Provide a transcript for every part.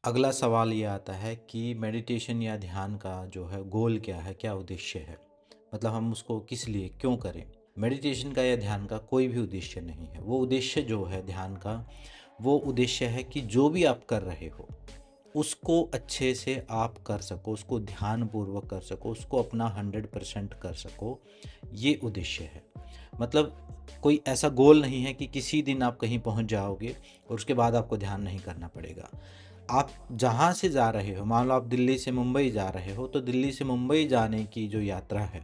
अगला सवाल ये आता है कि मेडिटेशन या ध्यान का जो है गोल क्या है, क्या उद्देश्य है? मतलब हम उसको किस लिए, क्यों करें? मेडिटेशन का या ध्यान का कोई भी उद्देश्य नहीं है। वो उद्देश्य जो है ध्यान का, वो उद्देश्य है कि जो भी आप कर रहे हो, उसको अच्छे से आप कर सको, उसको ध्यानपूर्वक कर सको, उसको अपना 100% कर सको, ये उद्देश्य है। मतलब कोई ऐसा गोल नहीं है कि किसी दिन आप कहीं पहुंच जाओगे और उसके बाद आपको ध्यान नहीं करना पड़ेगा। आप जहाँ से जा रहे हो, मान लो आप दिल्ली से मुंबई जा रहे हो, तो दिल्ली से मुंबई जाने की जो यात्रा है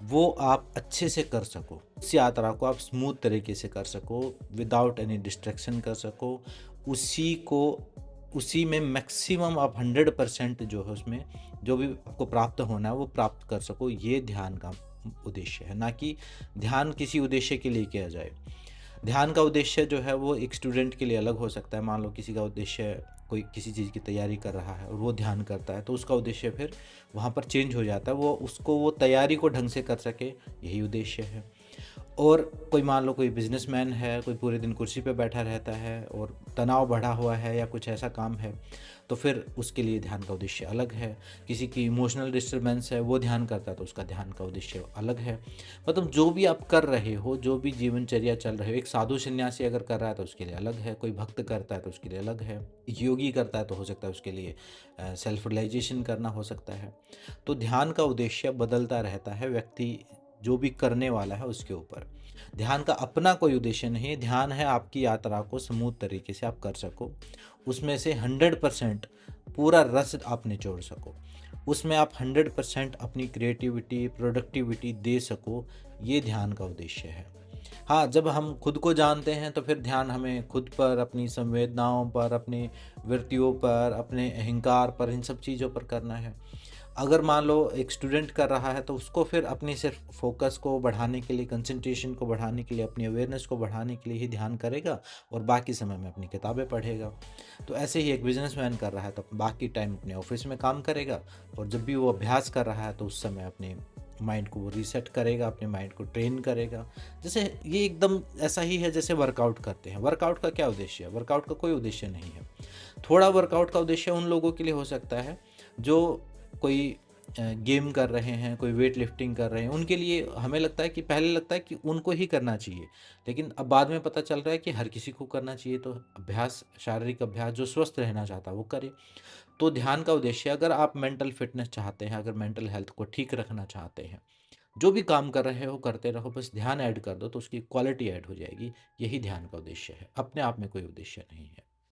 वो आप अच्छे से कर सको, उस यात्रा को आप स्मूथ तरीके से कर सको, विदाउट एनी डिस्ट्रैक्शन कर सको, उसी को उसी में मैक्सिमम आप 100% जो है उसमें जो भी आपको प्राप्त होना है वो प्राप्त कर सको, ये ध्यान का उद्देश्य है। ना कि ध्यान किसी उद्देश्य के लिए किया जाए। ध्यान का उद्देश्य जो है वो एक स्टूडेंट के लिए अलग हो सकता है। मान लो किसी का उद्देश्य कोई किसी चीज़ की तैयारी कर रहा है और वो ध्यान करता है, तो उसका उद्देश्य फिर वहाँ पर चेंज हो जाता है। वो उसको वो तैयारी को ढंग से कर सके, यही उद्देश्य है। और कोई मान लो कोई बिजनेसमैन है, कोई पूरे दिन कुर्सी पे बैठा रहता है और तनाव बढ़ा हुआ है या कुछ ऐसा काम है, तो फिर उसके लिए ध्यान का उद्देश्य अलग है। किसी की इमोशनल डिस्टर्बेंस है, वो ध्यान करता है तो उसका ध्यान का उद्देश्य अलग है। मतलब जो भी आप कर रहे हो, जो भी जीवनचर्या चल रहे हो, एक साधु सन्यासी अगर कर रहा है तो उसके लिए अलग है, कोई भक्त करता है तो उसके लिए अलग है, योगी करता है तो हो सकता है उसके लिए सेल्फ रियलाइजेशन करना हो सकता है। तो ध्यान का उद्देश्य बदलता रहता है, व्यक्ति जो भी करने वाला है उसके ऊपर। ध्यान का अपना कोई उद्देश्य नहीं है। ध्यान है आपकी यात्रा को स्मूथ तरीके से आप कर सको, उसमें से 100% पूरा रस आप निचोड़ सको, उसमें आप 100% अपनी क्रिएटिविटी, प्रोडक्टिविटी दे सको, ये ध्यान का उद्देश्य है। हाँ, जब हम खुद को जानते हैं तो फिर ध्यान हमें खुद पर, अपनी संवेदनाओं पर, अपनी वृत्तियों पर, अपने अहंकार पर, इन सब चीज़ों पर करना है। अगर मान लो एक स्टूडेंट कर रहा है तो उसको फिर अपनी सिर्फ फोकस को बढ़ाने के लिए, कंसंट्रेशन को बढ़ाने के लिए, अपनी अवेयरनेस को बढ़ाने के लिए ही ध्यान करेगा और बाकी समय में अपनी किताबें पढ़ेगा। तो ऐसे ही एक बिजनेसमैन कर रहा है तो बाकी टाइम अपने ऑफिस में काम करेगा, और जब भी वो अभ्यास कर रहा है तो उस समय अपने माइंड को वो रीसेट करेगा, अपने माइंड को ट्रेन करेगा। जैसे ये एकदम ऐसा ही है जैसे वर्कआउट करते हैं। वर्कआउट का क्या उद्देश्य है? वर्कआउट का कोई उद्देश्य नहीं है। थोड़ा वर्कआउट का उद्देश्य उन लोगों के लिए हो सकता है जो कोई गेम कर रहे हैं, कोई वेट लिफ्टिंग कर रहे हैं। उनके लिए हमें लगता है कि पहले लगता है कि उनको ही करना चाहिए, लेकिन अब बाद में पता चल रहा है कि हर किसी को करना चाहिए। तो अभ्यास, शारीरिक अभ्यास, जो स्वस्थ रहना चाहता है वो करे। तो ध्यान का उद्देश्य, अगर आप मेंटल फिटनेस चाहते हैं, अगर मेंटल हेल्थ को ठीक रखना चाहते हैं, जो भी काम कर रहे हो करते रहो, बस ध्यान ऐड कर दो तो उसकी क्वालिटी ऐड हो जाएगी। यही ध्यान का उद्देश्य है, अपने आप में कोई उद्देश्य नहीं है।